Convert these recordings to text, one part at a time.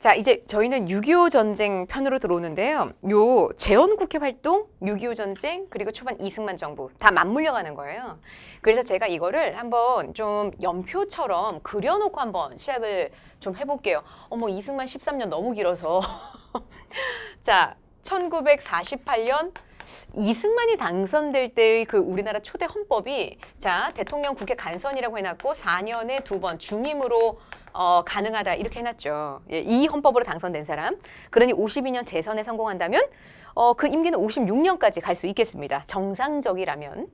자, 이제 저희는 6.25 전쟁 편으로 들어오는데요. 요 재헌국회 활동, 6.25 전쟁, 그리고 초반 이승만 정부 다 맞물려 가는 거예요. 그래서 제가 이거를 한번 좀 연표처럼 그려놓고 한번 시작을 좀 해볼게요. 어머, 이승만 13년 너무 길어서. 자, 1948년 이승만이 당선될 때의 그 우리나라 초대 헌법이 자, 대통령 국회 간선이라고 해놨고 4년에 2번 중임으로 가능하다 이렇게 해놨죠. 예, 이 헌법으로 당선된 사람. 그러니 52년 재선에 성공한다면 그 임기는 56년까지 갈 수 있겠습니다. 정상적이라면.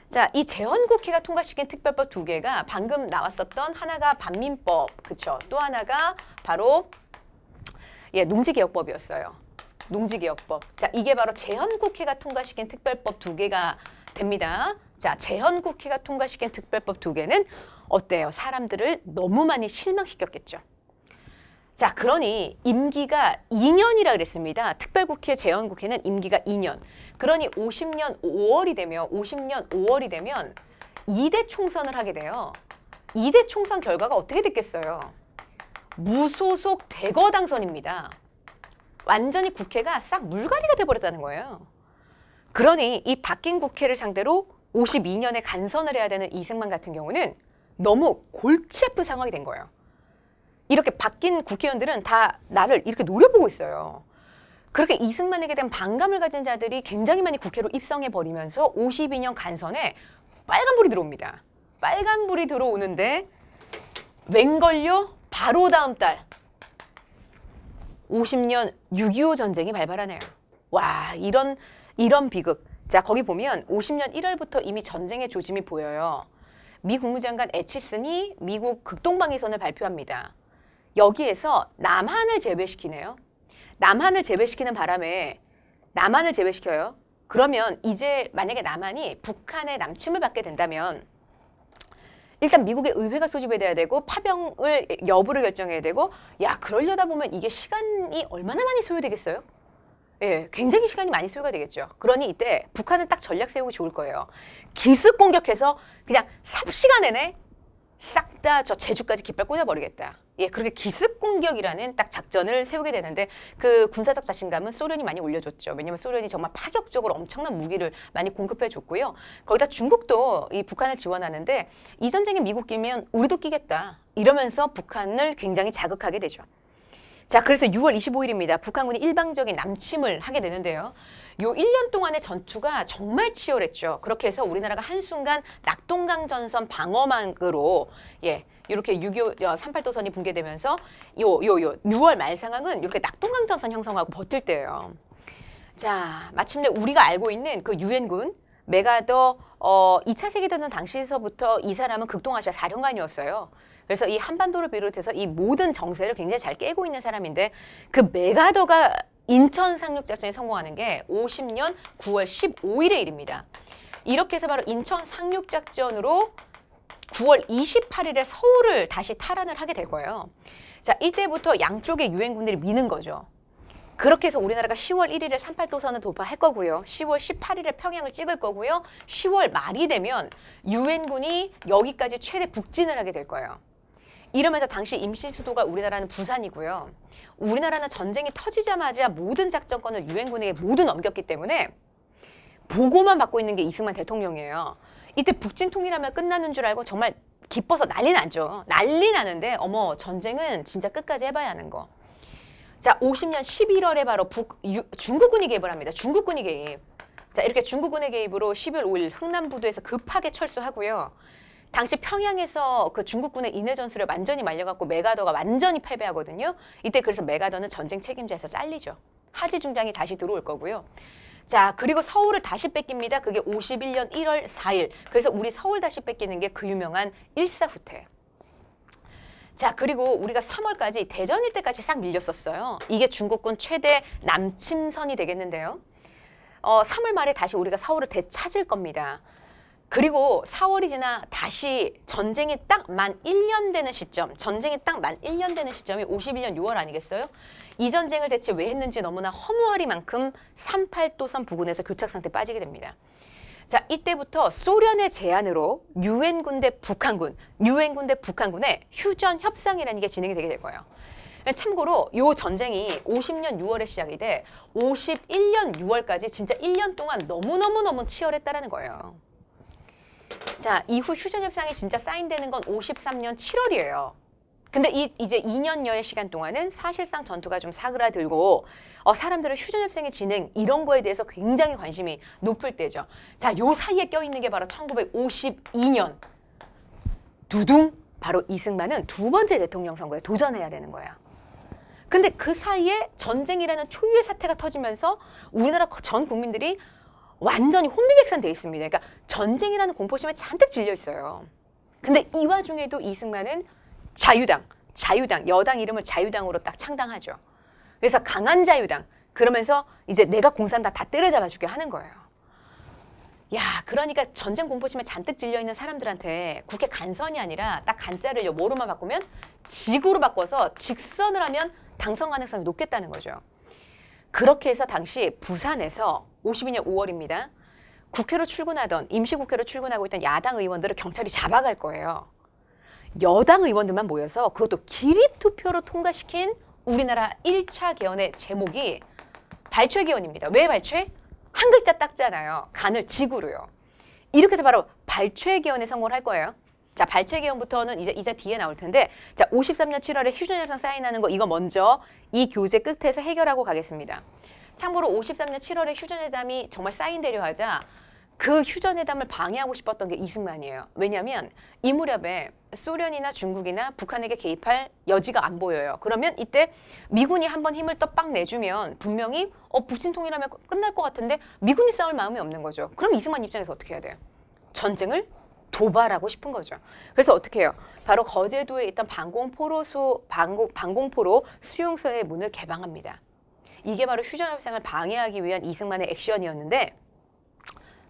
자, 이 재헌국회가 통과시킨 특별법 2개가 방금 나왔었던 하나가 반민법, 그쵸? 또 하나가 바로 농지개혁법이었어요. 농지개혁법. 자, 이게 바로 재헌국회가 통과시킨 특별법 2개가 됩니다. 자, 재헌국회가 통과시킨 특별법 2개는 어때요? 사람들을 너무 많이 실망시켰겠죠. 자, 그러니 임기가 2년이라 그랬습니다. 특별국회, 재헌국회는 임기가 2년. 그러니 50년 5월이 되면 2대 총선을 하게 돼요. 2대 총선 결과가 어떻게 됐겠어요? 무소속 대거 당선입니다. 완전히 국회가 싹 물갈이가 돼버렸다는 거예요. 그러니 이 바뀐 국회를 상대로 52년에 간선을 해야 되는 이승만 같은 경우는 너무 골치 아픈 상황이 된 거예요. 이렇게 바뀐 국회의원들은 다 나를 이렇게 노려보고 있어요. 그렇게 이승만에게 대한 반감을 가진 자들이 굉장히 많이 국회로 입성해버리면서 52년 간선에 빨간불이 들어옵니다. 빨간불이 들어오는데 웬걸요? 바로 다음 달 50년 6.25 전쟁이 발발하네요. 와, 이런 비극. 자, 거기 보면 50년 1월부터 이미 전쟁의 조짐이 보여요. 미 국무장관 애치슨이 미국 극동방위선을 발표합니다. 여기에서 남한을 제외시키네요. 남한을 제외시키는 바람에 남한을 제외시켜요. 그러면 이제 만약에 남한이 북한의 남침을 받게 된다면 일단 미국의 의회가 소집이 돼야 되고 파병을 여부를 결정해야 되고 야, 그러려다 보면 이게 시간이 얼마나 많이 소요되겠어요? 예, 굉장히 시간이 많이 소요가 되겠죠. 그러니 이때 북한은 딱 전략 세우기 좋을 거예요. 기습 공격해서 그냥 삽시간 내내 싹 다 저 제주까지 깃발 꽂아버리겠다. 예, 그렇게 기습 공격이라는 딱 작전을 세우게 되는데 그 군사적 자신감은 소련이 많이 올려줬죠. 왜냐하면 소련이 정말 파격적으로 엄청난 무기를 많이 공급해줬고요. 거기다 중국도 이 북한을 지원하는데 이 전쟁에 미국 끼면 우리도 끼겠다. 이러면서 북한을 굉장히 자극하게 되죠. 자, 그래서 6월 25일입니다. 북한군이 일방적인 남침을 하게 되는데요. 요 1년 동안의 전투가 정말 치열했죠. 그렇게 해서 우리나라가 한순간 낙동강 전선 방어망으로 이렇게 6.25 38도선이 붕괴되면서 6월 말 상황은 이렇게 낙동강 전선 형성하고 버틸 때예요. 자, 마침내 우리가 알고 있는 그 유엔군 메가더 2차 세계대전 당시에서부터 이 사람은 극동아시아 사령관이었어요. 그래서 이 한반도를 비롯해서 이 모든 정세를 굉장히 잘 깨고 있는 사람인데 그 메가더가 인천 상륙작전에 성공하는 게 50년 9월 15일의 일입니다. 이렇게 해서 바로 인천 상륙작전으로 9월 28일에 서울을 다시 탈환을 하게 될 거예요. 자, 이때부터 양쪽의 유엔군들이 미는 거죠. 그렇게 해서 우리나라가 10월 1일에 38도선을 돌파할 거고요. 10월 18일에 평양을 찍을 거고요. 10월 말이 되면 유엔군이 여기까지 최대 북진을 하게 될 거예요. 이러면서 당시 임시 수도가 우리나라는 부산이고요. 우리나라는 전쟁이 터지자마자 모든 작전권을 유엔군에게 모두 넘겼기 때문에 보고만 받고 있는 게 이승만 대통령이에요. 이때 북진 통일하면 끝나는 줄 알고 정말 기뻐서 난리 나죠. 난리 나는데 어머, 전쟁은 진짜 끝까지 해봐야 하는 거. 자, 50년 11월에 바로 중국군이 개입을 합니다. 중국군이 개입. 자, 이렇게 중국군의 개입으로 12월 5일 흥남부두에서 급하게 철수하고요. 당시 평양에서 그 중국군의 인해 전술에 완전히 말려갖고 메가더가 완전히 패배하거든요. 이때 그래서 메가더는 전쟁 책임자에서 잘리죠. 하지 중장이 다시 들어올 거고요. 자, 그리고 서울을 다시 뺏깁니다. 그게 51년 1월 4일. 그래서 우리 서울 다시 뺏기는 게 그 유명한 일사후퇴. 자, 그리고 우리가 3월까지 대전 일대까지 싹 밀렸었어요. 이게 중국군 최대 남침선이 되겠는데요. 3월 말에 다시 우리가 서울을 되찾을 겁니다. 그리고 4월이 지나 다시 전쟁이 딱 만 1년 되는 시점이 51년 6월 아니겠어요? 이 전쟁을 대체 왜 했는지 너무나 허무하리만큼 38도선 부근에서 교착 상태에 빠지게 됩니다. 자, 이때부터 소련의 제안으로 유엔군 대 북한군의 휴전 협상이라는 게 진행이 되게 될 거예요. 참고로 요 전쟁이 50년 6월에 시작이 돼 51년 6월까지 진짜 1년 동안 너무너무 치열했다라는 거예요. 자, 이후 휴전협상이 진짜 사인되는 건 53년 7월이에요. 근데 이제 2년여의 시간 동안은 사실상 전투가 좀 사그라들고 사람들은 휴전협상의 진행 이런 거에 대해서 굉장히 관심이 높을 때죠. 자, 요 사이에 껴있는 게 바로 1952년 두둥 바로 이승만은 두 번째 대통령 선거에 도전해야 되는 거야. 근데 그 사이에 전쟁이라는 초유의 사태가 터지면서 우리나라 전 국민들이 완전히 혼비백산돼 있습니다. 그러니까 전쟁이라는 공포심에 잔뜩 질려 있어요. 근데 이 와중에도 이승만은 자유당, 여당 이름을 자유당으로 딱 창당하죠. 그래서 강한 자유당, 그러면서 이제 내가 공산당 다 때려잡아 주게 하는 거예요. 야, 그러니까 전쟁 공포심에 잔뜩 질려있는 사람들한테 국회 간선이 아니라 딱 간자를 뭐로만 바꾸면 직으로 바꿔서 직선을 하면 당선 가능성이 높겠다는 거죠. 그렇게 해서 당시 부산에서 52년 5월입니다. 국회로 출근하던, 임시국회로 출근하고 있던 야당 의원들을 경찰이 잡아갈 거예요. 여당 의원들만 모여서 그것도 기립투표로 통과시킨 우리나라 1차 개헌의 제목이 발췌개헌입니다. 왜 발췌? 한 글자 닦잖아요. 간을 직으로요. 이렇게 해서 바로 발췌개헌에 성공을 할 거예요. 자, 발췌개헌부터는 이제 뒤에 나올 텐데, 자, 53년 7월에 휴전협상 사인하는 거 이거 먼저 이 교재 끝에서 해결하고 가겠습니다. 참고로 53년 7월에 휴전회담이 정말 사인되려 하자 그 휴전회담을 방해하고 싶었던 게 이승만이에요. 왜냐하면 이 무렵에 소련이나 중국이나 북한에게 개입할 여지가 안 보여요. 그러면 이때 미군이 한번 힘을 떡 내주면 분명히 북친 통일하면 끝날 것 같은데 미군이 싸울 마음이 없는 거죠. 그럼 이승만 입장에서 어떻게 해야 돼요? 전쟁을 도발하고 싶은 거죠. 그래서 어떻게 해요? 바로 거제도에 있던 방공포로 수용소의 문을 개방합니다. 이게 바로 휴전협상을 방해하기 위한 이승만의 액션이었는데,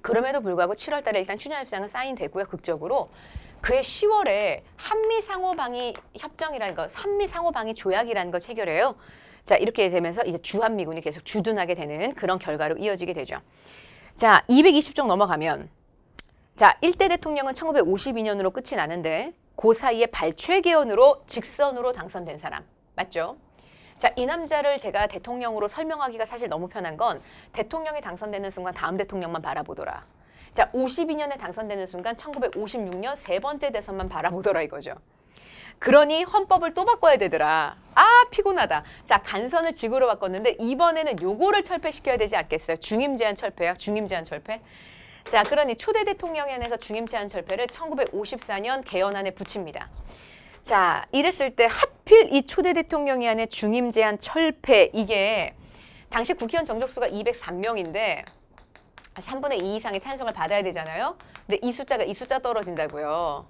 그럼에도 불구하고 7월 달에 일단 휴전협상은 사인되고요. 극적으로. 그해 10월에 한미상호방위 협정이라는 거, 한미상호방위 조약이라는 걸 체결해요. 자, 이렇게 되면서 이제 주한미군이 계속 주둔하게 되는 그런 결과로 이어지게 되죠. 자, 220쪽 넘어가면, 자, 1대 대통령은 1952년으로 끝이 나는데 그 사이에 발췌개헌으로 직선으로 당선된 사람. 맞죠? 자, 이 남자를 제가 대통령으로 설명하기가 사실 너무 편한 건 대통령이 당선되는 순간 다음 대통령만 바라보더라. 자, 52년에 당선되는 순간 1956년 세 번째 대선만 바라보더라 이거죠. 그러니 헌법을 또 바꿔야 되더라. 아, 피곤하다. 자, 간선을 직으로 바꿨는데 이번에는 요거를 철폐시켜야 되지 않겠어요? 중임제한 철폐요. 중임제한 철폐. 자, 그러니 초대 대통령에 한해서 중임제한 철폐를 1954년 개헌안에 붙입니다. 자, 이랬을 때 하필 이 초대 대통령이 안에 중임 제한 철폐, 이게 당시 국회의원 정족수가 203명인데 3분의 2 이상의 찬성을 받아야 되잖아요. 근데 이 숫자 떨어진다고요.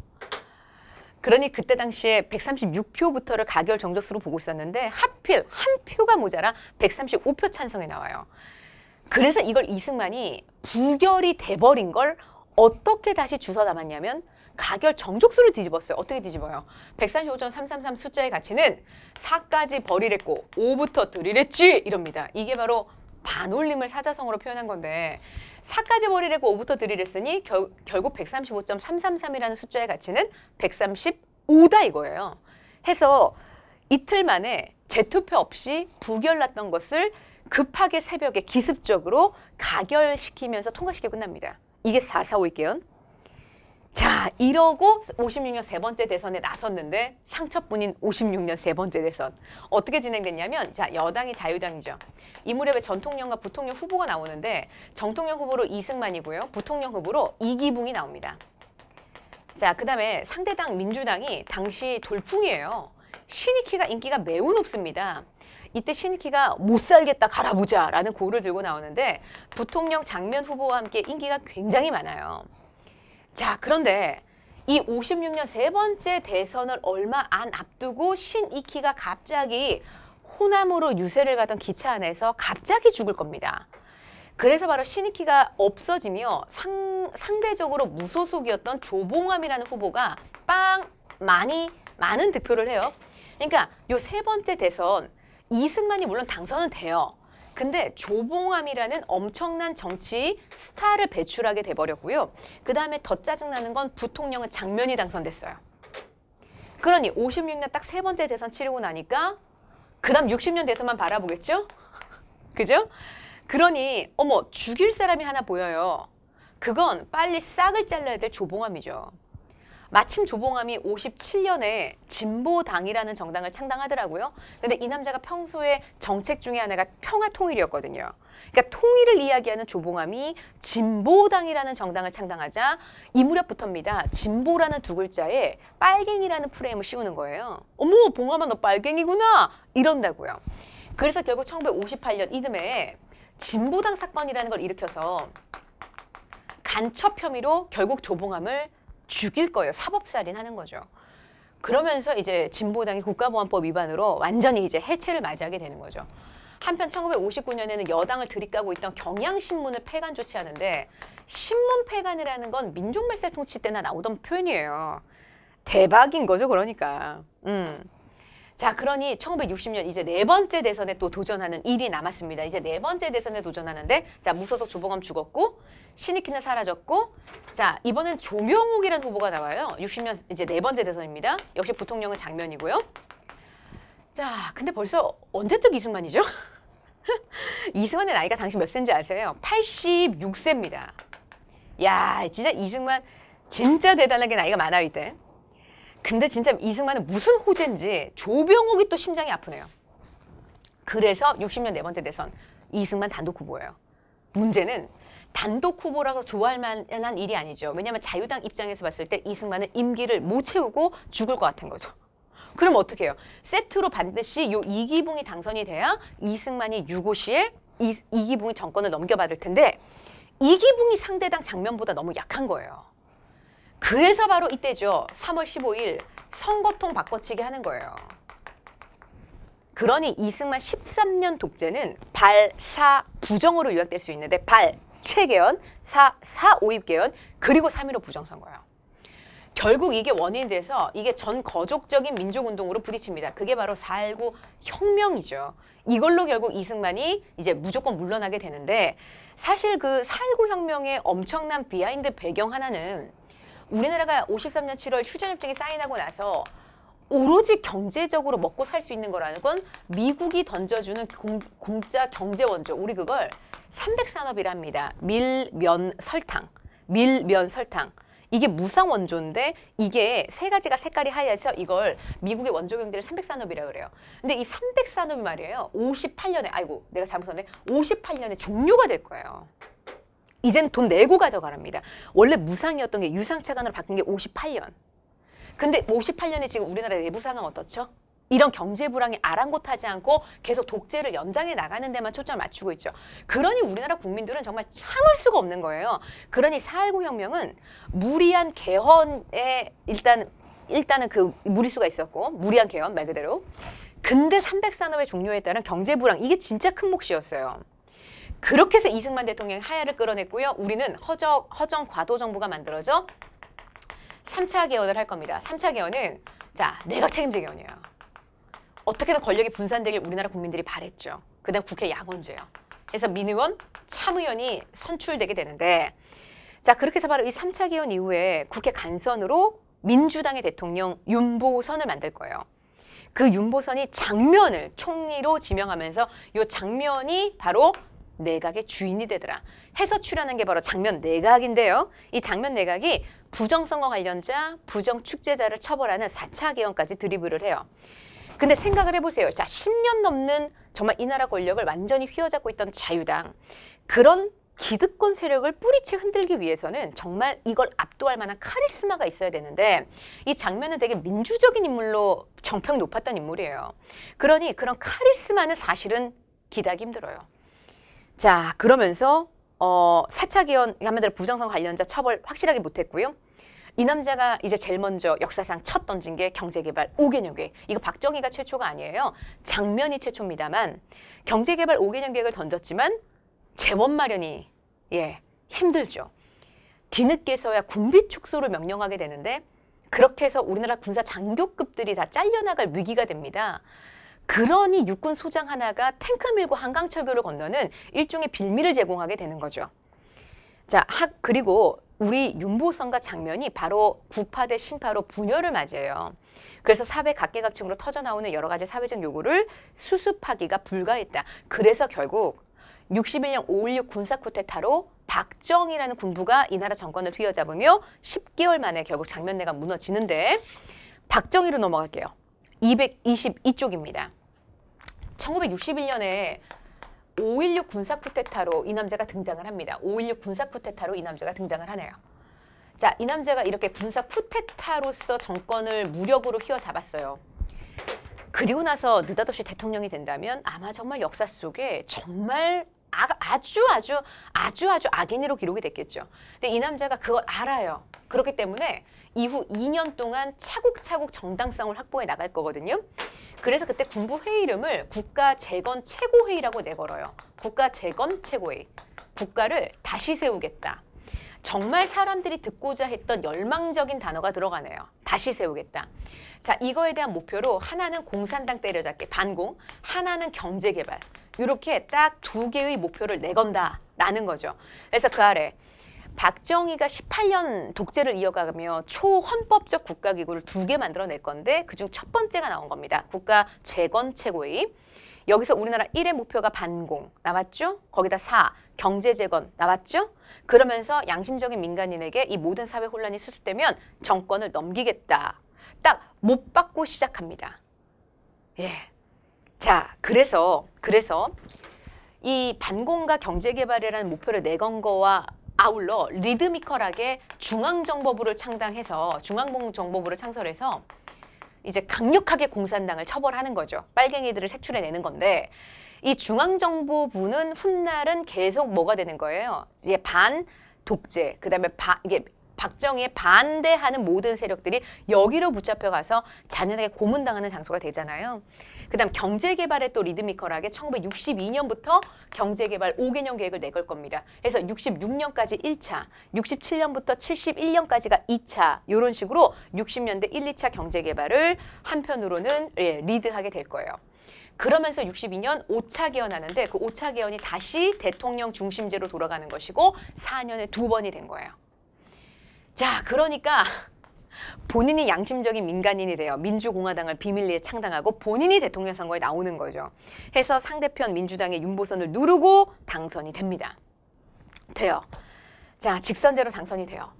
그러니 그때 당시에 136표부터를 가결 정족수로 보고 있었는데 하필 한 표가 모자라 135표 찬성이 나와요. 그래서 이걸 이승만이 부결이 돼버린 걸 어떻게 다시 주워 담았냐면 가결 정족수를 뒤집었어요. 어떻게 뒤집어요? 135.333 숫자의 가치는 4까지 버리랬고 5부터 들이랬지 이럽니다. 이게 바로 반올림을 사자성어로 표현한 건데 4까지 버리랬고 5부터 들이랬으니 결국 135.333이라는 숫자의 가치는 135다 이거예요. 해서 이틀 만에 재투표 없이 부결 났던 것을 급하게 새벽에 기습적으로 가결시키면서 통과시키고 끝납니다. 이게 4.4.5 개헌. 자, 이러고 56년 세 번째 대선에 나섰는데 상처뿐인 56년 세 번째 대선. 어떻게 진행됐냐면, 자, 여당이 자유당이죠. 이 무렵에 전통령과 부통령 후보가 나오는데 정통령 후보로 이승만이고요. 부통령 후보로 이기붕이 나옵니다. 자, 그 다음에 상대당 민주당이 당시 돌풍이에요. 신익희가 인기가 매우 높습니다. 이때 신익희가 못 살겠다 갈아보자 라는 고를 들고 나오는데 부통령 장면 후보와 함께 인기가 굉장히 많아요. 자, 그런데 이 56년 세 번째 대선을 얼마 안 앞두고 신익희가 갑자기 호남으로 유세를 가던 기차 안에서 갑자기 죽을 겁니다. 그래서 바로 신익희가 없어지며 상대적으로 무소속이었던 조봉암이라는 후보가 많은 득표를 해요. 그러니까 요 세 번째 대선 이승만이 물론 당선은 돼요. 근데 조봉암이라는 엄청난 정치 스타를 배출하게 돼버렸고요. 그 다음에 더 짜증나는 건 부통령은 장면이 당선됐어요. 그러니 56년 딱 세 번째 대선 치르고 나니까 그 다음 60년 돼서만 바라보겠죠? 그죠? 그러니 어머 죽일 사람이 하나 보여요. 그건 빨리 싹을 잘라야 될 조봉암이죠. 마침 조봉암이 57년에 진보당이라는 정당을 창당하더라고요. 근데 이 남자가 평소에 정책 중에 하나가 평화통일이었거든요. 그러니까 통일을 이야기하는 조봉암이 진보당이라는 정당을 창당하자 이 무렵부터입니다. 진보라는 두 글자에 빨갱이라는 프레임을 씌우는 거예요. 어머 봉암아 너 빨갱이구나 이런다고요. 그래서 결국 1958년 이듬해에 진보당 사건이라는 걸 일으켜서 간첩 혐의로 결국 조봉암을 죽일 거예요. 사법살인하는 거죠. 그러면서 이제 진보당이 국가보안법 위반으로 완전히 이제 해체를 맞이하게 되는 거죠. 한편 1959년에는 여당을 들이까고 있던 경향신문을 폐간 조치하는데 신문 폐간이라는 건 민족말살 통치 때나 나오던 표현이에요. 대박인 거죠, 그러니까. 자, 그러니 1960년 이제 네 번째 대선에 또 도전하는 일이 남았습니다. 이제 네 번째 대선에 도전하는데 자, 무소속 조봉암 죽었고 신익희는 사라졌고 자, 이번엔 조명옥이라는 후보가 나와요. 60년 이제 네 번째 대선입니다. 역시 부통령은 장면이고요. 자, 근데 벌써 언제적 이승만이죠? 이승만의 나이가 당시 몇 세인지 아세요? 86세입니다. 야, 진짜 이승만 진짜 대단하게 나이가 많아요, 이때. 근데 진짜 이승만은 무슨 호재인지 조병옥이 또 심장이 아프네요. 그래서 60년 네 번째 대선 이승만 단독 후보예요. 문제는 단독 후보라고 좋아할 만한 일이 아니죠. 왜냐하면 자유당 입장에서 봤을 때 이승만은 임기를 못 채우고 죽을 것 같은 거죠. 그럼 어떻게 해요? 세트로 반드시 요 이기붕이 당선이 돼야 이승만이 유고시에 이기붕이 정권을 넘겨받을 텐데 이기붕이 상대당 장면보다 너무 약한 거예요. 그래서 바로 이때죠. 3월 15일 선거통 바꿔치기 하는 거예요. 그러니 이승만 13년 독재는 발, 사, 부정으로 요약될 수 있는데 발, 최개헌, 사, 오입개헌, 그리고 3.15 부정선거예요. 결국 이게 원인이 돼서 이게 전 거족적인 민족운동으로 부딪힙니다. 그게 바로 4.19 혁명이죠. 이걸로 결국 이승만이 이제 무조건 물러나게 되는데 사실 그 4.19 혁명의 엄청난 비하인드 배경 하나는 우리나라가 53년 7월 휴전협정이 사인하고 나서 오로지 경제적으로 먹고 살 수 있는 거라는 건 미국이 던져주는 공짜 경제 원조, 우리 그걸 삼백산업이랍니다. 밀, 면, 설탕. 밀, 면, 설탕. 이게 무상 원조인데 이게 세 가지가 색깔이 하얘서 이걸 미국의 원조 경제를 삼백산업이라고 그래요. 근데 이 삼백산업이 말이에요. 58년에, 아이고 내가 잘못 썼네. 58년에 종료가 될 거예요. 이젠 돈 내고 가져가랍니다. 원래 무상이었던 게 유상차관으로 바뀐 게 58년. 근데 58년에 지금 우리나라 내부 상황 어떻죠? 이런 경제 불황이 아랑곳하지 않고 계속 독재를 연장해 나가는 데만 초점을 맞추고 있죠. 그러니 우리나라 국민들은 정말 참을 수가 없는 거예요. 그러니 4.19 혁명은 무리한 개헌에 일단은 그 무리수가 있었고 무리한 개헌 말 그대로. 근데 삼백산업의 종료에 따른 경제 불황 이게 진짜 큰 몫이었어요. 그렇게 해서 이승만 대통령이 하야를 끌어냈고요. 우리는 허정 과도 정부가 만들어져 3차 개헌을 할 겁니다. 3차 개헌은 자 내각 책임제 개헌이에요. 어떻게든 권력이 분산되길 우리나라 국민들이 바랬죠. 그 다음 국회 양원제요. 그래서 민의원, 참의원이 선출되게 되는데 자 그렇게 해서 바로 이 3차 개헌 이후에 국회 간선으로 민주당의 대통령 윤보선을 만들 거예요. 그 윤보선이 장면을 총리로 지명하면서 이 장면이 바로 내각의 주인이 되더라. 해서 출연한 게 바로 장면 내각인데요. 이 장면 내각이 부정선거 관련자, 부정축제자를 처벌하는 4차 개헌까지 드리블을 해요. 근데 생각을 해보세요. 자, 10년 넘는 정말 이 나라 권력을 완전히 휘어잡고 있던 자유당. 그런 기득권 세력을 뿌리채 흔들기 위해서는 정말 이걸 압도할 만한 카리스마가 있어야 되는데 이 장면은 되게 민주적인 인물로 정평이 높았던 인물이에요. 그러니 그런 카리스마는 사실은 기대하기 힘들어요. 자, 그러면서 4차 개헌 한마디로 부정선거 관련자 처벌 확실하게 못했고요. 이 남자가 이제 제일 먼저 역사상 첫 던진 게 경제개발 5개년 계획. 이거 박정희가 최초가 아니에요. 장면이 최초입니다만 경제개발 5개년 계획을 던졌지만 재원 마련이 힘들죠. 뒤늦게서야 군비 축소를 명령하게 되는데 그렇게 해서 우리나라 군사 장교급들이 다 잘려나갈 위기가 됩니다. 그러니 육군 소장 하나가 탱크 밀고 한강철교를 건너는 일종의 빌미를 제공하게 되는 거죠. 자, 그리고 우리 윤보선과 장면이 바로 구파 대 신파로 분열을 맞이해요. 그래서 사회 각계각층으로 터져나오는 여러 가지 사회적 요구를 수습하기가 불가했다. 그래서 결국 61년 5.16 군사 쿠데타로 박정희라는 군부가 이 나라 정권을 휘어잡으며 10개월 만에 결국 장면내가 무너지는데, 박정희로 넘어갈게요. 222쪽입니다. 1961년에 5.16 군사 쿠데타로 이 남자가 등장을 합니다. 5.16 군사 쿠데타로 이 남자가 등장을 하네요. 자, 이 남자가 이렇게 군사 쿠데타로서 정권을 무력으로 휘어잡았어요. 그리고 나서 느닷없이 대통령이 된다면 아마 정말 역사 속에 정말 아주 악인으로 기록이 됐겠죠. 근데 이 남자가 그걸 알아요. 그렇기 때문에 이후 2년 동안 차곡차곡 정당성을 확보해 나갈 거거든요. 그래서 그때 군부 회의 이름을 국가재건 최고회의라고 내걸어요. 국가재건 최고회의. 국가를 다시 세우겠다. 정말 사람들이 듣고자 했던 열망적인 단어가 들어가네요. 다시 세우겠다. 자, 이거에 대한 목표로 하나는 공산당 때려잡기, 반공, 하나는 경제개발. 이렇게 딱 두 개의 목표를 내건다라는 거죠. 그래서 그 아래 박정희가 18년 독재를 이어가며 초헌법적 국가기구를 2개 만들어낼 건데 그중 첫 번째가 나온 겁니다. 국가재건최고회의. 여기서 우리나라 1의 목표가 반공 나왔죠? 거기다 4, 경제재건 나왔죠? 그러면서 양심적인 민간인에게 이 모든 사회 혼란이 수습되면 정권을 넘기겠다. 딱 못 받고 시작합니다. 예. 자, 그래서 이 반공과 경제개발이라는 목표를 내건 거와 아울러 리드미컬하게 중앙정보부를 창당해서 중앙정보부를 창설해서 이제 강력하게 공산당을 처벌하는 거죠. 빨갱이들을 색출해내는 건데 이 중앙정보부는 훗날은 계속 뭐가 되는 거예요? 이제 반독재, 그다음에 이게 박정희에 반대하는 모든 세력들이 여기로 붙잡혀가서 잔인하게 고문당하는 장소가 되잖아요. 그다음 경제개발에 또 리드미컬하게 1962년부터 경제개발 5개년 계획을 내걸 겁니다. 그래서 66년까지 1차, 67년부터 71년까지가 2차 이런 식으로 60년대 1, 2차 경제개발을 한편으로는 리드하게 될 거예요. 그러면서 62년 5차 개헌하는데 그 5차 개헌이 다시 대통령 중심제로 돌아가는 것이고 4년에 2번이 된 거예요. 자, 그러니까 본인이 양심적인 민간인이 돼요. 민주공화당을 비밀리에 창당하고 본인이 대통령 선거에 나오는 거죠. 해서 상대편 민주당의 윤보선을 누르고 당선이 됩니다. 돼요. 자, 직선제로 당선이 돼요.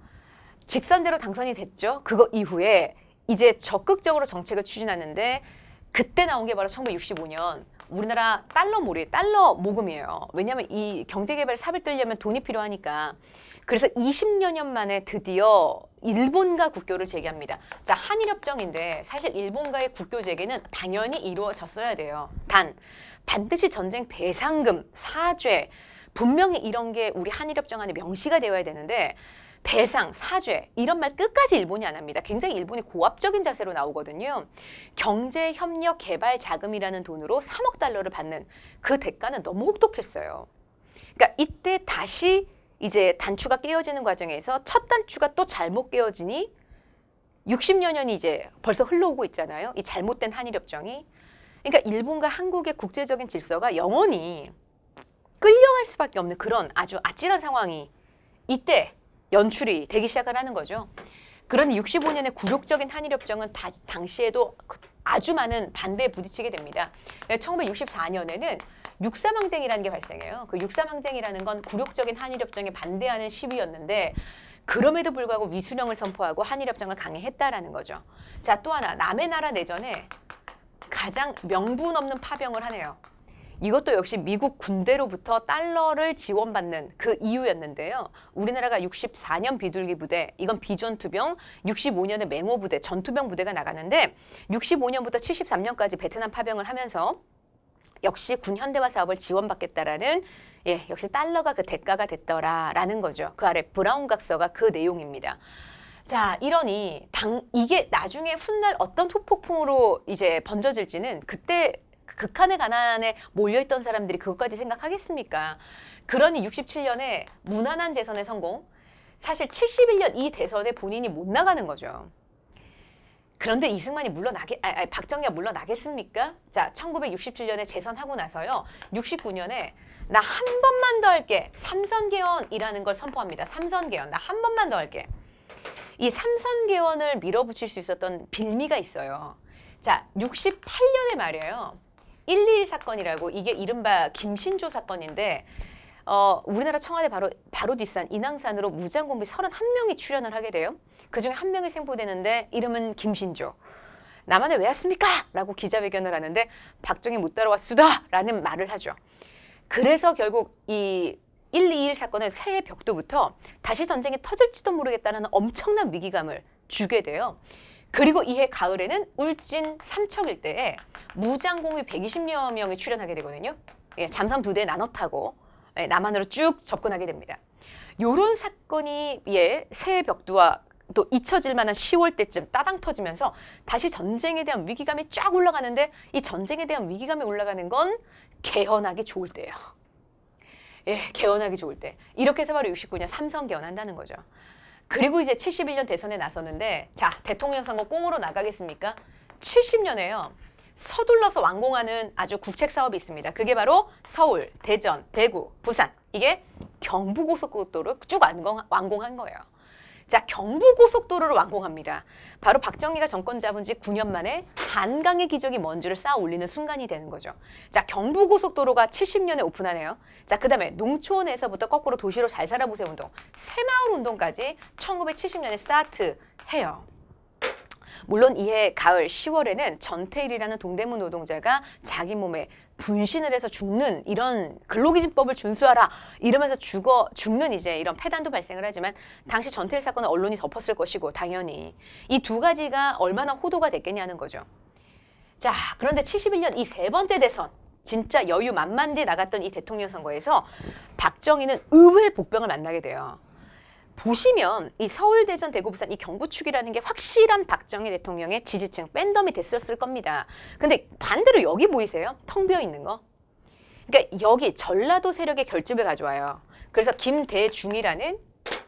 직선제로 당선이 됐죠. 그거 이후에 이제 적극적으로 정책을 추진하는데 그때 나온 게 바로 1965년 우리나라 달러몰이, 달러 모금이에요. 왜냐하면 이 경제개발 삽을 뜨려면 돈이 필요하니까. 그래서 20여 년 만에 드디어 일본과 국교를 재개합니다. 자, 한일협정인데 사실 일본과의 국교 재개는 당연히 이루어졌어야 돼요. 단, 반드시 전쟁 배상금, 사죄, 분명히 이런 게 우리 한일협정 안에 명시가 되어야 되는데 배상, 사죄 이런 말 끝까지 일본이 안 합니다. 굉장히 일본이 고압적인 자세로 나오거든요. 경제협력개발자금이라는 돈으로 3억 달러를 받는 그 대가는 너무 혹독했어요. 그러니까 이때 다시 이제 단추가 깨어지는 과정에서 첫 단추가 또 잘못 깨어지니 60여 년이 이제 벌써 흘러오고 있잖아요. 이 잘못된 한일협정이. 그러니까 일본과 한국의 국제적인 질서가 영원히 끌려갈 수밖에 없는 그런 아주 아찔한 상황이 이때 연출이 되기 시작을 하는 거죠. 그런데 65년의 굴욕적인 한일협정은 당시에도 아주 많은 반대에 부딪히게 됩니다. 1964년에는 육삼항쟁이라는 게 발생해요. 그 육삼항쟁이라는 건 굴욕적인 한일협정에 반대하는 시위였는데 그럼에도 불구하고 위수령을 선포하고 한일협정을 강행했다라는 거죠. 자, 또 하나 남의 나라 내전에 가장 명분 없는 파병을 하네요. 이것도 역시 미국 군대로부터 달러를 지원받는 그 이유였는데요. 우리나라가 64년 비둘기 부대, 이건 비전투병, 65년에 맹호 부대, 전투병 부대가 나가는데 65년부터 73년까지 베트남 파병을 하면서 역시 군 현대화 사업을 지원받겠다라는 역시 달러가 그 대가가 됐더라라는 거죠. 그 아래 브라운 각서가 그 내용입니다. 자, 이러니 이게 나중에 훗날 어떤 후폭풍으로 이제 번져질지는 그때 극한의 가난에 몰려있던 사람들이 그것까지 생각하겠습니까? 그러니 67년에 무난한 재선의 성공, 사실 71년 이 대선에 본인이 못 나가는 거죠. 그런데 이승만이 박정희가 물러나겠습니까? 자, 1967년에 재선하고 나서요. 69년에 나 한 번만 더 할게. 삼선개헌이라는 걸 선포합니다. 삼선개헌. 나 한 번만 더 할게. 이 삼선개헌을 밀어붙일 수 있었던 빌미가 있어요. 자, 68년에 말이에요. 121 사건이라고, 이게 이른바 김신조 사건인데 우리나라 청와대 바로 뒷산 인왕산으로 무장공비 31명이 출연을 하게 돼요. 그중에 한 명이 생포되는데 이름은 김신조. 남한에 왜 왔습니까? 라고 기자회견을 하는데 박정희 못 따라왔수다! 라는 말을 하죠. 그래서 결국 이 121 사건은 새해 벽두부터 다시 전쟁이 터질지도 모르겠다는 엄청난 위기감을 주게 돼요. 그리고 이해 가을에는 울진 삼척 일대에 무장공비 120여 명이 출연하게 되거든요. 예, 잠수함 2대에 나눠 타고 남한으로 쭉 접근하게 됩니다. 요런 사건이 새해 벽두와 또 잊혀질 만한 10월 때쯤 따당 터지면서 다시 전쟁에 대한 위기감이 쫙 올라가는데, 이 전쟁에 대한 위기감이 올라가는 건 개헌하기 좋을 때예요. 예, 개헌하기 좋을 때. 이렇게 해서 바로 69년 삼선 개헌한다는 거죠. 그리고 이제 71년 대선에 나섰는데, 자, 대통령 선거 꽁으로 나가겠습니까? 70년에요. 서둘러서 완공하는 아주 국책 사업이 있습니다. 그게 바로 서울, 대전, 대구, 부산. 이게 경부고속도로를 쭉 완공한 거예요. 자, 경부고속도로를 완공합니다. 바로 박정희가 정권 잡은 지 9년 만에 한강의 기적이 먼지를 쌓아 올리는 순간이 되는 거죠. 자, 경부고속도로가 70년에 오픈하네요. 자, 그 다음에 농촌에서부터 거꾸로 도시로 잘 살아보세요 운동, 새마을 운동까지 1970년에 스타트해요. 물론 이해 가을 10월에는 전태일이라는 동대문 노동자가 자기 몸에 분신을 해서 죽는, 이런 근로기준법을 준수하라 이러면서 죽는 이제 이런 폐단도 발생을 하지만, 당시 전태일 사건은 언론이 덮었을 것이고 당연히 이 두 가지가 얼마나 호도가 됐겠냐는 거죠. 자, 그런데 71년 이 세 번째 대선, 진짜 여유 만만데 나갔던 이 대통령 선거에서 박정희는 의외의 복병을 만나게 돼요. 보시면 이 서울, 대전, 대구, 부산 이 경부축이라는 게 확실한 박정희 대통령의 지지층, 팬덤이 됐었을 겁니다. 근데 반대로 여기 보이세요? 텅 비어 있는 거. 그러니까 여기 전라도 세력의 결집을 가져와요. 그래서 김대중이라는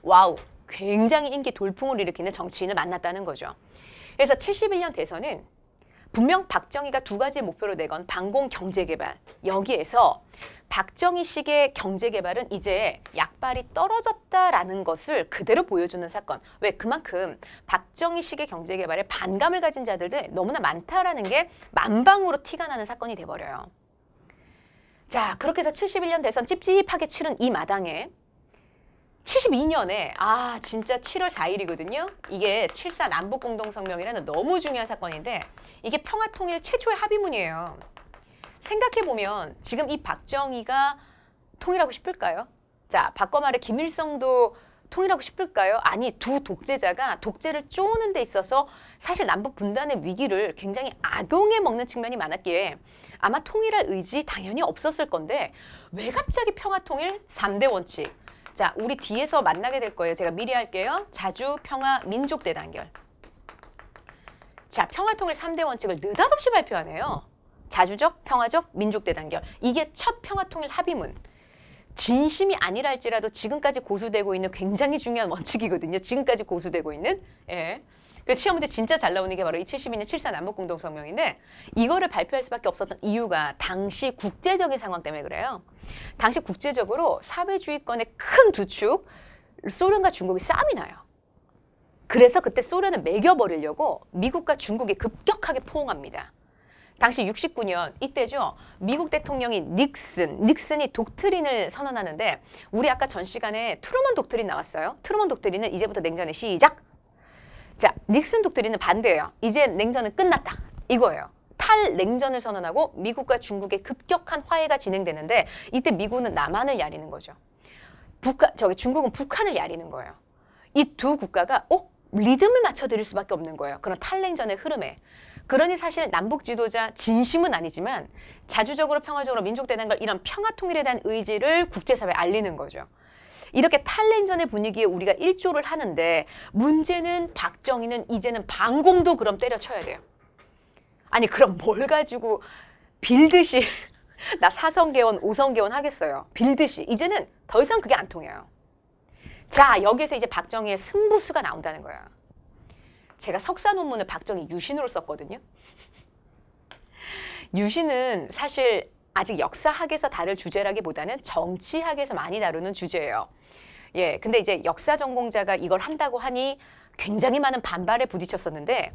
와우, 굉장히 인기 돌풍을 일으키는 정치인을 만났다는 거죠. 그래서 71년 대선은 분명 박정희가 두 가지 목표로 내건 반공 경제개발, 여기에서 박정희식의 경제개발은 이제 약발이 떨어졌다라는 것을 그대로 보여주는 사건. 왜? 그만큼 박정희식의 경제개발에 반감을 가진 자들이 너무나 많다라는 게 만방으로 티가 나는 사건이 돼버려요. 자, 그렇게 해서 71년 대선 찝찝하게 치른 이 마당에 72년에 진짜 7월 4일이거든요. 이게 7.4 남북공동성명이라는 너무 중요한 사건인데, 이게 평화통일 최초의 합의문이에요. 생각해보면 지금 이 박정희가 통일하고 싶을까요? 자, 바꿔 말해 김일성도 통일하고 싶을까요? 아니, 두 독재자가 독재를 쪼는 데 있어서 사실 남북 분단의 위기를 굉장히 악용해 먹는 측면이 많았기에 아마 통일할 의지 당연히 없었을 건데, 왜 갑자기 평화통일 3대 원칙. 자, 우리 뒤에서 만나게 될 거예요. 제가 미리 할게요. 자주, 평화, 민족 대단결. 자, 평화통일 3대 원칙을 느닷없이 발표하네요. 자주적, 평화적, 민족 대단결. 이게 첫 평화통일 합의문. 진심이 아니라 할지라도 지금까지 고수되고 있는 굉장히 중요한 원칙이거든요. 지금까지 고수되고 있는. 예. 그래서 시험 문제 진짜 잘 나오는 게 바로 이 72년 7.4 남북공동성명인데, 이거를 발표할 수밖에 없었던 이유가 당시 국제적인 상황 때문에 그래요. 당시 국제적으로 사회주의권의 큰 두 축, 소련과 중국이 싸움이 나요. 그래서 그때 소련을 매겨버리려고 미국과 중국이 급격하게 포옹합니다. 당시 69년 이때죠. 미국 대통령이 닉슨이 독트린을 선언하는데, 우리 아까 전 시간에 트루먼 독트린 나왔어요. 트루먼 독트린은 이제부터 냉전의 시작. 자, 닉슨 독트린은 반대예요. 이제 냉전은 끝났다. 이거예요. 탈냉전을 선언하고 미국과 중국의 급격한 화해가 진행되는데, 이때 미국은 남한을 야리는 거죠. 중국은 북한을 야리는 거예요. 이 두 국가가 리듬을 맞춰드릴 수밖에 없는 거예요. 그런 탈냉전의 흐름에. 그러니 사실 남북 지도자 진심은 아니지만 자주적으로 평화적으로 민족대단걸 이런 평화통일에 대한 의지를 국제사회에 알리는 거죠. 이렇게 탈냉전의 분위기에 우리가 일조를 하는데, 문제는 박정희는 이제는 반공도 그럼 때려쳐야 돼요. 아니, 그럼 뭘 가지고 빌듯이 나 4선개헌, 5선개헌 하겠어요. 빌듯이. 이제는 더 이상 그게 안 통해요. 자, 여기에서 이제 박정희의 승부수가 나온다는 거예요. 제가 석사 논문을 박정희 유신으로 썼거든요. 유신은 사실 아직 역사학에서 다룰 주제라기보다는 정치학에서 많이 다루는 주제예요. 예, 근데 이제 역사 전공자가 이걸 한다고 하니 굉장히 많은 반발에 부딪혔었는데,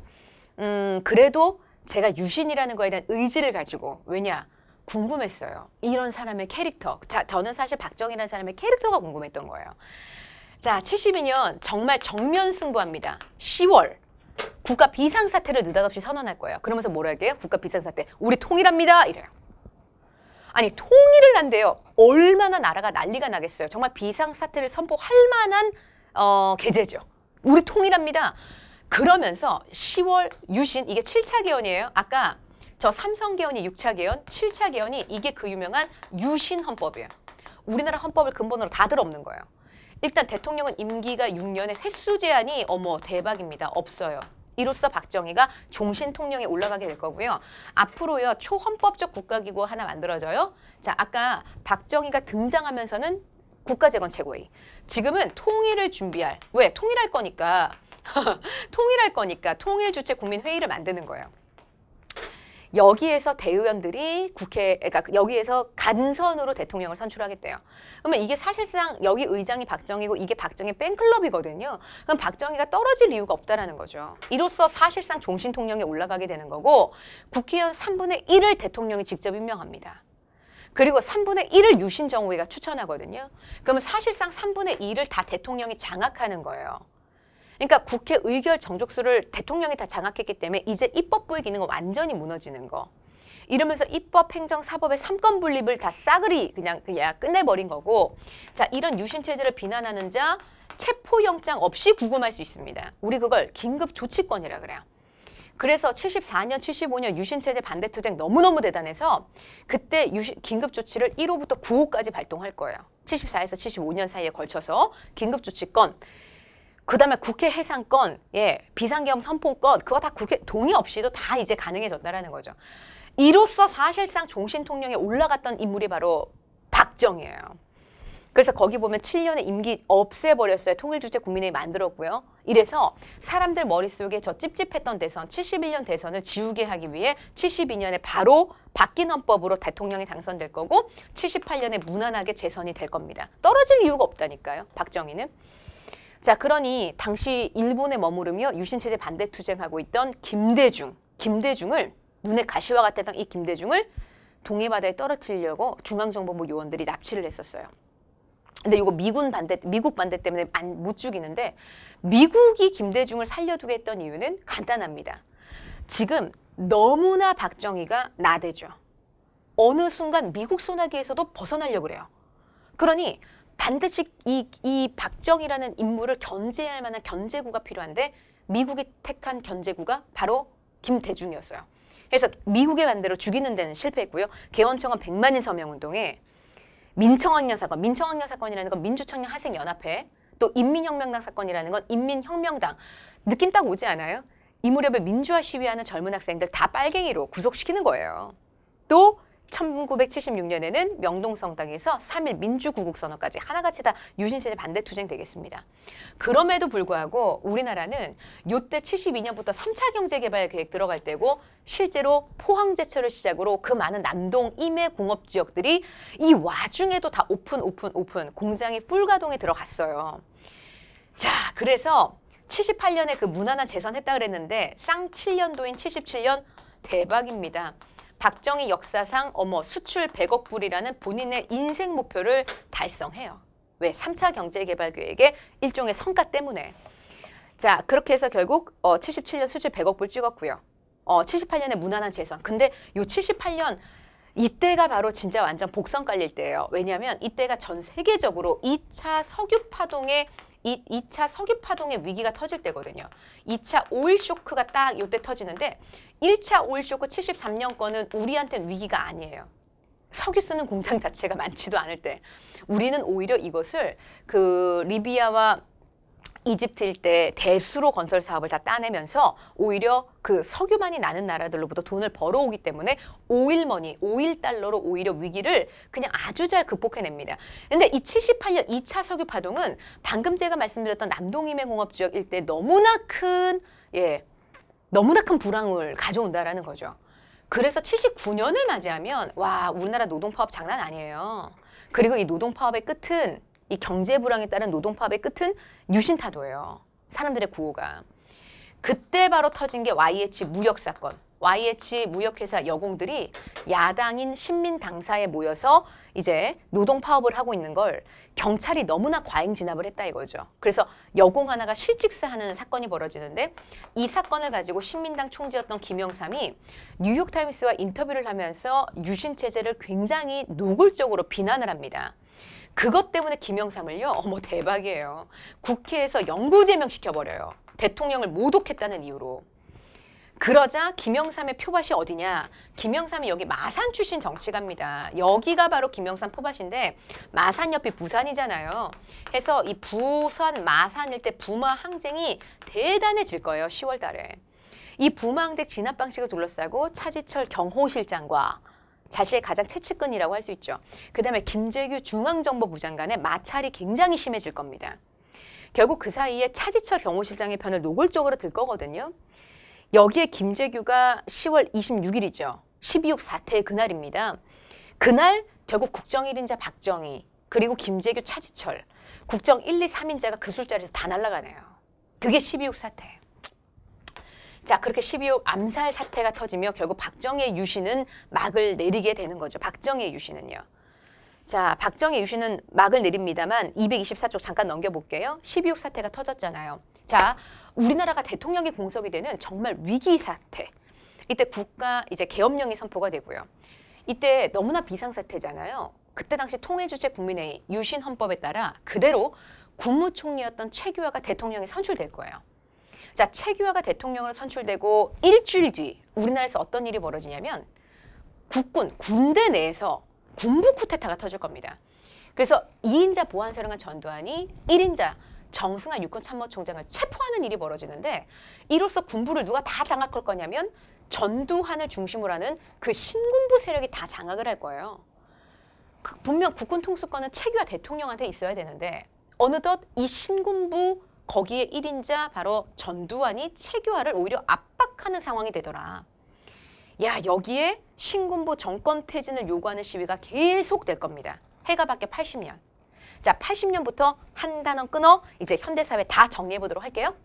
그래도 제가 유신이라는 거에 대한 의지를 가지고, 왜냐? 궁금했어요. 이런 사람의 캐릭터. 자, 저는 사실 박정희라는 사람의 캐릭터가 궁금했던 거예요. 자, 72년 정말 정면 승부합니다. 10월. 국가 비상사태를 느닷없이 선언할 거예요. 그러면서 뭐라 할게요? 국가 비상사태. 우리 통일합니다. 이래요. 아니, 통일을 한대요. 얼마나 나라가 난리가 나겠어요. 정말 비상사태를 선포할 만한 계제죠. 우리 통일합니다. 그러면서 10월 유신, 이게 7차 개헌이에요. 아까 저 삼성 개헌이 6차 개헌, 7차 개헌이 이게 그 유명한 유신 헌법이에요. 우리나라 헌법을 근본으로 다들 없는 거예요. 일단 대통령은 임기가 6년에 횟수 제한이 어머 대박입니다. 없어요. 이로써 박정희가 종신통령에 올라가게 될 거고요. 앞으로요, 초헌법적 국가기구 하나 만들어져요. 자, 아까 박정희가 등장하면서는 국가재건 최고위. 지금은 통일을 준비할, 왜? 통일할 거니까. 통일할 거니까 통일주체 국민회의를 만드는 거예요. 여기에서 대의원들이 그러니까 여기에서 간선으로 대통령을 선출하겠대요. 그러면 이게 사실상 여기 의장이 박정희고 이게 박정희 팬클럽이거든요. 그럼 박정희가 떨어질 이유가 없다라는 거죠. 이로써 사실상 종신통령에 올라가게 되는 거고 국회의원 3분의 1을 대통령이 직접 임명합니다. 그리고 3분의 1을 유신정의회가 추천하거든요. 그러면 사실상 3분의 2를 다 대통령이 장악하는 거예요. 그러니까 국회 의결 정족수를 대통령이 다 장악했기 때문에 이제 입법부의 기능은 완전히 무너지는 거. 이러면서 입법, 행정, 사법의 삼권 분립을 다 싸그리 그냥 끝내버린 거고. 자, 이런 유신체제를 비난하는 자 체포영장 없이 구금할 수 있습니다. 우리 그걸 긴급조치권이라 그래요. 그래서 74년, 75년 유신체제 반대투쟁 너무너무 대단해서 그때 긴급조치를 1호부터 9호까지 발동할 거예요. 74에서 75년 사이에 걸쳐서 긴급조치권. 그 다음에 국회 해산권, 예, 비상계엄 선포권, 그거 다 국회 동의 없이도 다 이제 가능해졌다라는 거죠. 이로써 사실상 종신통령에 올라갔던 인물이 바로 박정희예요. 그래서 거기 보면 7년의 임기 없애버렸어요. 통일주체 국민회의 만들었고요. 이래서 사람들 머릿속에 저 찝찝했던 대선, 71년 대선을 지우게 하기 위해 72년에 바로 바뀐 헌법으로 대통령이 당선될 거고 78년에 무난하게 재선이 될 겁니다. 떨어질 이유가 없다니까요. 박정희는. 자, 그러니 당시 일본에 머무르며 유신체제 반대 투쟁하고 있던 김대중을 눈에 가시와 같았던 이 김대중을 동해바다에 떨어뜨리려고 중앙정보부 요원들이 납치를 했었어요. 근데 이거 미국 반대 때문에 못 죽이는데 미국이 김대중을 살려두게 했던 이유는 간단합니다. 지금 너무나 박정희가 나대죠. 어느 순간 미국 소나기에서도 벗어나려고 그래요. 그러니 반드시 이 박정희라는 인물을 견제할 만한 견제구가 필요한데 미국이 택한 견제구가 바로 김대중이었어요. 그래서 미국의 반대로 죽이는 데는 실패했고요. 개헌청원 100만인 서명운동에 민청학년 사건이라는 건 민주청년학생연합회, 또 인민혁명당 사건이라는 건 인민혁명당. 느낌 딱 오지 않아요? 이 무렵에 민주화 시위하는 젊은 학생들 다 빨갱이로 구속시키는 거예요. 또 1976년에는 명동성당에서 3.1 민주구국선언까지 하나같이 다 유신체제 반대투쟁 되겠습니다. 그럼에도 불구하고 우리나라는 요때 72년부터 3차 경제개발계획 들어갈 때고 실제로 포항제철을 시작으로 그 많은 남동 임해 공업 지역들이 이 와중에도 다 오픈 공장이 풀가동에 들어갔어요. 자, 그래서 78년에 그 무난한 재선했다 그랬는데 쌍7년도인 77년 대박입니다. 박정희 역사상 수출 100억 불이라는 본인의 인생 목표를 달성해요. 왜? 3차 경제개발계획의 일종의 성과 때문에. 자, 그렇게 해서 결국 77년 수출 100억 불 찍었고요. 78년에 무난한 재선. 근데 요 78년 이때가 바로 진짜 완전 복선 깔릴 때예요. 왜냐하면 이때가 전 세계적으로 2차 석유 파동의 위기가 터질 때거든요. 2차 오일 쇼크가 딱 이때 터지는데 1차 오일 쇼크 73년 거는 우리한테는 위기가 아니에요. 석유 쓰는 공장 자체가 많지도 않을 때. 우리는 오히려 이것을 그 리비아와 이집트 일대 대수로 건설 사업을 다 따내면서 오히려 그 석유만이 나는 나라들로부터 돈을 벌어오기 때문에 오일머니, 오일 달러로 오히려 위기를 그냥 아주 잘 극복해냅니다. 근데 이 78년 2차 석유 파동은 방금 제가 말씀드렸던 남동임해공업지역 일대 너무나 큰 불황을 가져온다라는 거죠. 그래서 79년을 맞이하면 와, 우리나라 노동파업 장난 아니에요. 그리고 이 노동파업의 끝은, 이 경제 불황에 따른 노동파업의 끝은 유신타도예요. 사람들의 구호가. 그때 바로 터진 게 YH 무역 사건. YH 무역회사 여공들이 야당인 신민당사에 모여서 이제 노동파업을 하고 있는 걸 경찰이 너무나 과잉 진압을 했다 이거죠. 그래서 여공 하나가 실직사하는 사건이 벌어지는데, 이 사건을 가지고 신민당 총재였던 김영삼이 뉴욕타임스와 인터뷰를 하면서 유신체제를 굉장히 노골적으로 비난을 합니다. 그것 때문에 김영삼을요, 어머 대박이에요. 국회에서 영구제명시켜버려요. 대통령을 모독했다는 이유로. 그러자 김영삼의 표밭이 어디냐? 김영삼이 여기 마산 출신 정치가입니다. 여기가 바로 김영삼 표밭인데, 마산 옆이 부산이잖아요. 해서 이 부산 마산 일대 부마 항쟁이 대단해질 거예요. 10월 달에. 이 부마 항쟁 진압 방식을 둘러싸고 차지철 경호실장과 자신의 가장 최측근이라고 할 수 있죠. 그 다음에 김재규 중앙정보부 장관의 마찰이 굉장히 심해질 겁니다. 결국 그 사이에 차지철 경호실장의 편을 노골적으로 들 거거든요. 여기에 김재규가 10월 26일이죠. 12.6 사태의 그날입니다. 그날 결국 국정 1인자 박정희, 그리고 김재규, 차지철, 국정 1, 2, 3인자가 그 술자리에서 다 날아가네요. 그게 12.6 사태. 자, 그렇게 12.6 암살 사태가 터지며 결국 박정희의 유신은 막을 내리게 되는 거죠. 박정희의 유신은요. 자, 박정희 유신은 막을 내립니다만 224쪽 잠깐 넘겨볼게요. 12.6 사태가 터졌잖아요. 자, 우리나라가 대통령이 공석이 되는 정말 위기 사태. 이때 국가 이제 계엄령이 선포가 되고요. 이때 너무나 비상사태잖아요. 그때 당시 통일주체 국민회의 유신 헌법에 따라 그대로 국무총리였던 최규하가 대통령에 선출될 거예요. 자, 최규하가 대통령으로 선출되고 일주일 뒤 우리나라에서 어떤 일이 벌어지냐면 군대 내에서 군부 쿠데타가 터질 겁니다. 그래서 2인자 보안사령관 전두환이 1인자 정승환 육군참모총장을 체포하는 일이 벌어지는데, 이로써 군부를 누가 다 장악할 거냐면 전두환을 중심으로 하는 그 신군부 세력이 다 장악을 할 거예요. 분명 국군 통수권은 최규하 대통령한테 있어야 되는데 어느덧 이 신군부 거기에 1인자 바로 전두환이 최규하를 오히려 압박하는 상황이 되더라. 야, 여기에 신군부 정권 퇴진을 요구하는 시위가 계속될 겁니다. 해가 밖에 80년. 자, 80년부터 한 단원 끊어 이제 현대사회 다 정리해 보도록 할게요.